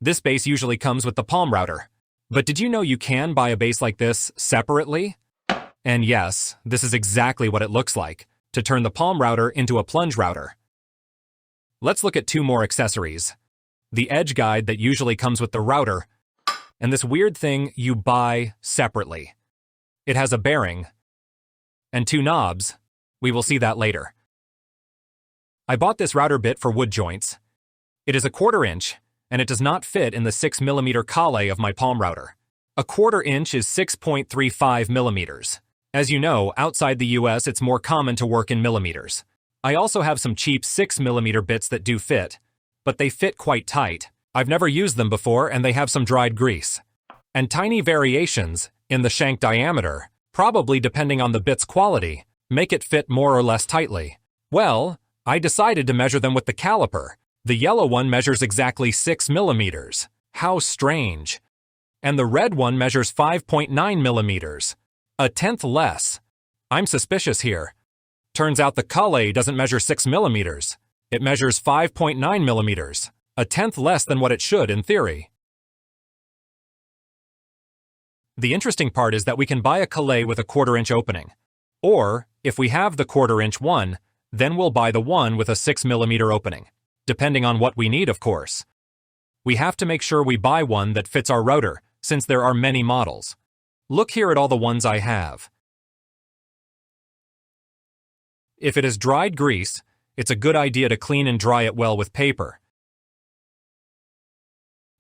This base usually comes with the palm router. But did you know you can buy a base like this separately? And yes, this is exactly what it looks like, to turn the palm router into a plunge router. Let's look at two more accessories. The edge guide that usually comes with the router, and this weird thing you buy separately. It has a bearing, and two knobs. We will see that later. I bought this router bit for wood joints. It is a 1/4 inch, and it does not fit in the 6mm collet of my palm router. A 1/4 inch is 6.35 millimeters. As you know, outside the US it's more common to work in millimeters. I also have some cheap 6mm bits that do fit, but they fit quite tight. I've never used them before and they have some dried grease. And tiny variations in the shank diameter, probably depending on the bit's quality, make it fit more or less tightly. Well, I decided to measure them with the caliper. The yellow one measures exactly 6 millimeters. How strange. And the red one measures 5.9 millimeters. A tenth less. I'm suspicious here. Turns out the collet doesn't measure 6 millimeters. It measures 5.9 millimeters, a tenth less than what it should in theory. The interesting part is that we can buy a collet with a 1/4 inch opening. Or, if we have the 1/4 inch one, then we'll buy the one with a 6mm opening, depending on what we need, of course. We have to make sure we buy one that fits our router, since there are many models. Look here at all the ones I have. If it is dried grease, it's a good idea to clean and dry it well with paper.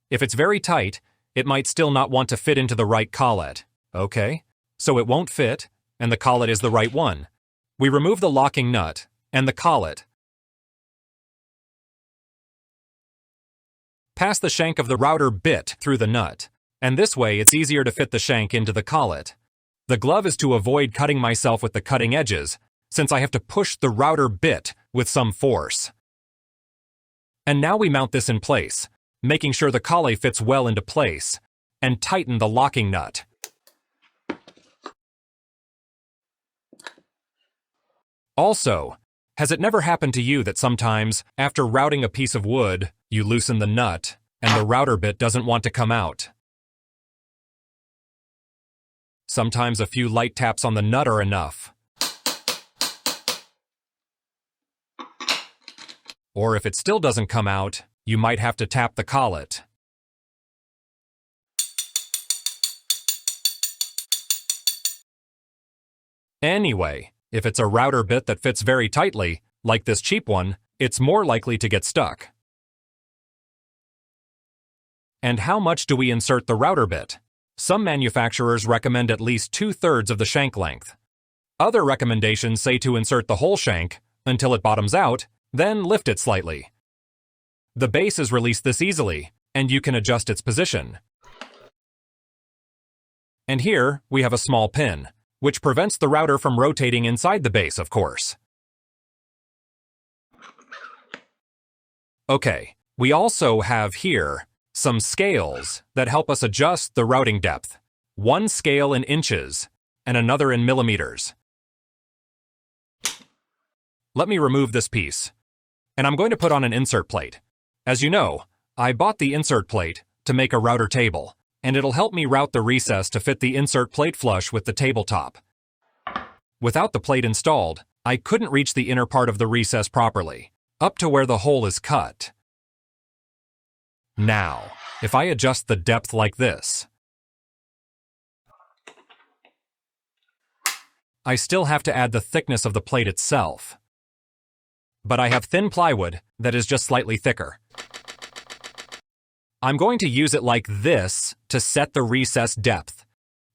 If it's very tight, it might still not want to fit into the right collet. Okay, so it won't fit, and the collet is the right one. We remove the locking nut and the collet. Pass the shank of the router bit through the nut, and this way it's easier to fit the shank into the collet. The glove is to avoid cutting myself with the cutting edges, since I have to push the router bit with some force. And now we mount this in place, making sure the collet fits well into place, and tighten the locking nut. Also, has it never happened to you that sometimes, after routing a piece of wood, you loosen the nut, and the router bit doesn't want to come out? Sometimes a few light taps on the nut are enough. Or if it still doesn't come out, you might have to tap the collet. Anyway, if it's a router bit that fits very tightly, like this cheap one, it's more likely to get stuck. And how much do we insert the router bit? Some manufacturers recommend at least 2/3 of the shank length. Other recommendations say to insert the whole shank until it bottoms out, then lift it slightly. The base is released this easily, and you can adjust its position. And here, we have a small pin, which prevents the router from rotating inside the base, of course. Okay, we also have here some scales that help us adjust the routing depth. One scale in inches, and another in millimeters. Let me remove this piece. And I'm going to put on an insert plate. As you know, I bought the insert plate to make a router table, and it'll help me route the recess to fit the insert plate flush with the tabletop. Without the plate installed, I couldn't reach the inner part of the recess properly, up to where the hole is cut. Now, if I adjust the depth like this, I still have to add the thickness of the plate itself. But I have thin plywood that is just slightly thicker. I'm going to use it like this to set the recess depth.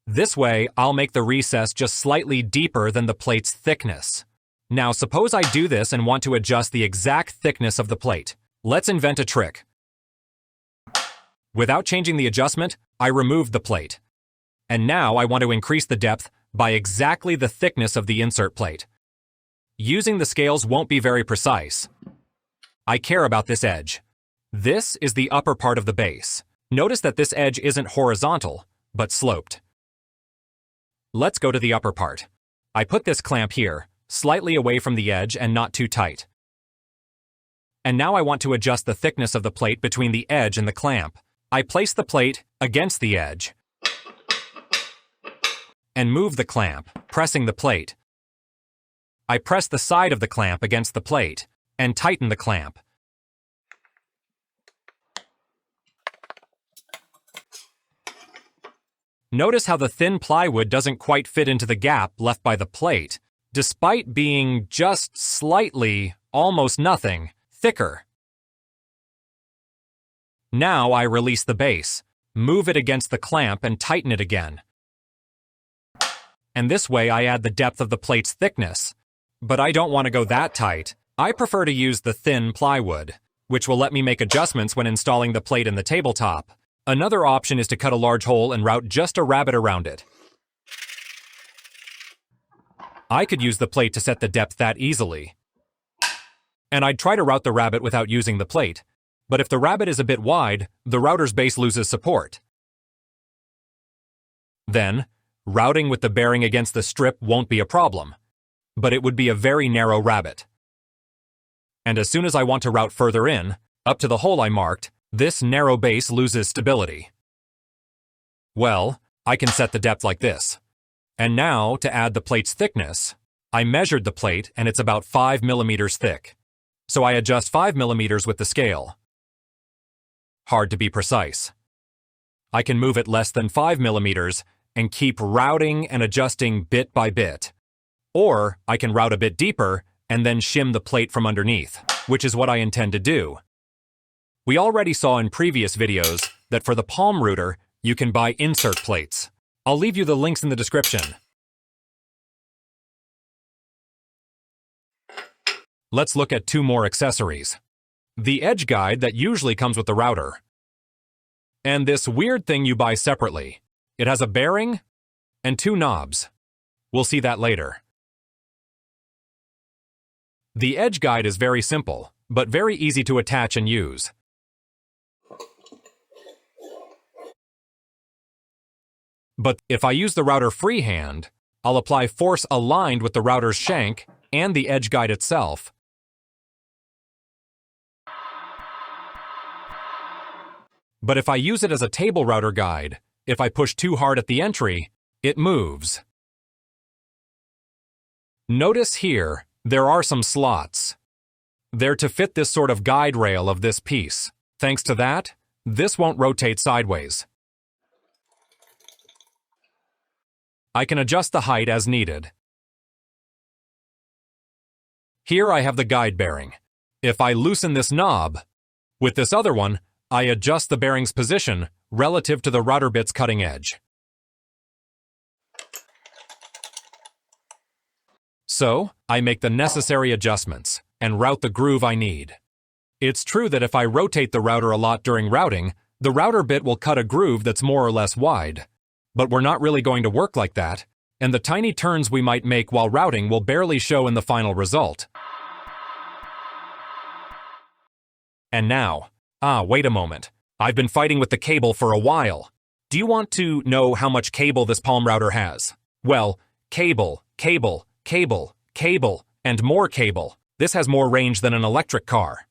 This way, I'll make the recess just slightly deeper than the plate's thickness. Now, suppose I do this and want to adjust the exact thickness of the plate. Let's invent a trick. Without changing the adjustment, I removed the plate. And now I want to increase the depth by exactly the thickness of the insert plate. Using the scales won't be very precise. I care about this edge. This is the upper part of the base. Notice that this edge isn't horizontal, but sloped. Let's go to the upper part. I put this clamp here, slightly away from the edge and not too tight. And now I want to adjust the thickness of the plate between the edge and the clamp. I place the plate against the edge and move the clamp, pressing the plate. I press the side of the clamp against the plate and tighten the clamp. Notice how the thin plywood doesn't quite fit into the gap left by the plate, despite being just slightly, almost nothing, thicker. Now I release the base, move it against the clamp and tighten it again. And this way I add the depth of the plate's thickness. But I don't want to go that tight. I prefer to use the thin plywood, which will let me make adjustments when installing the plate in the tabletop. Another option is to cut a large hole and route just a rabbet around it. I could use the plate to set the depth that easily. And I'd try to route the rabbet without using the plate. But if the rabbet is a bit wide, the router's base loses support. Then, routing with the bearing against the strip won't be a problem. But it would be a very narrow rabbet. And as soon as I want to route further in, up to the hole I marked, this narrow base loses stability. Well, I can set the depth like this. And now, to add the plate's thickness, I measured the plate and it's about 5 millimeters thick. So I adjust 5 millimeters with the scale. Hard to be precise. I can move it less than 5 millimeters and keep routing and adjusting bit by bit. Or I can route a bit deeper and then shim the plate from underneath, which is what I intend to do. We already saw in previous videos that for the palm router, you can buy insert plates. I'll leave you the links in the description. Let's look at 2 more accessories. The edge guide that usually comes with the router. And this weird thing you buy separately. It has a bearing and 2 knobs. We'll see that later. The edge guide is very simple, but very easy to attach and use. But if I use the router freehand, I'll apply force aligned with the router's shank and the edge guide itself. But if I use it as a table router guide, if I push too hard at the entry, it moves. Notice here, there are some slots. They're to fit this sort of guide rail of this piece. Thanks to that, this won't rotate sideways. I can adjust the height as needed. Here I have the guide bearing. If I loosen this knob, with this other one, I adjust the bearing's position relative to the router bit's cutting edge. So, I make the necessary adjustments and route the groove I need. It's true that if I rotate the router a lot during routing, the router bit will cut a groove that's more or less wide. But we're not really going to work like that, and the tiny turns we might make while routing will barely show in the final result. And now, wait a moment. I've been fighting with the cable for a while. Do you want to know how much cable this palm router has? Well, cable, cable, cable, cable, and more cable. This has more range than an electric car.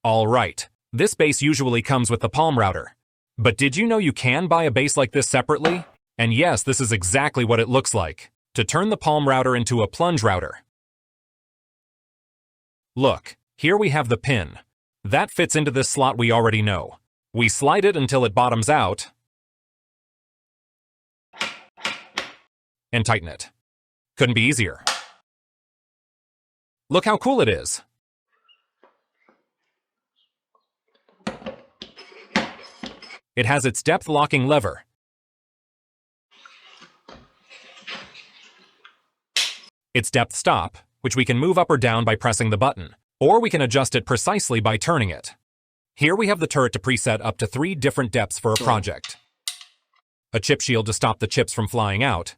All right, this base usually comes with the palm router. But did you know you can buy a base like this separately? And yes, this is exactly what it looks like, to turn the palm router into a plunge router. Look, here we have the pin. That fits into this slot we already know. We slide it until it bottoms out, and tighten it. Couldn't be easier. Look how cool it is. It has its depth locking lever. Its depth stop, which we can move up or down by pressing the button, or we can adjust it precisely by turning it. Here we have the turret to preset up to 3 different depths for a project. A chip shield to stop the chips from flying out.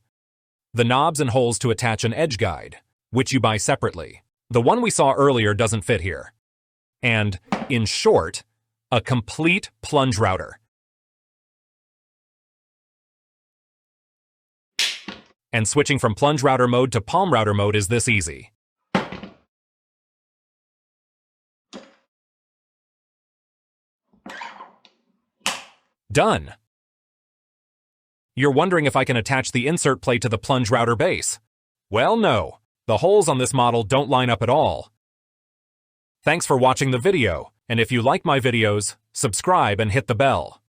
The knobs and holes to attach an edge guide, which you buy separately. The one we saw earlier doesn't fit here. And, in short, a complete plunge router. And switching from plunge router mode to palm router mode is this easy. Done! You're wondering if I can attach the insert plate to the plunge router base. Well, no. The holes on this model don't line up at all. Thanks for watching the video, and if you like my videos, subscribe and hit the bell.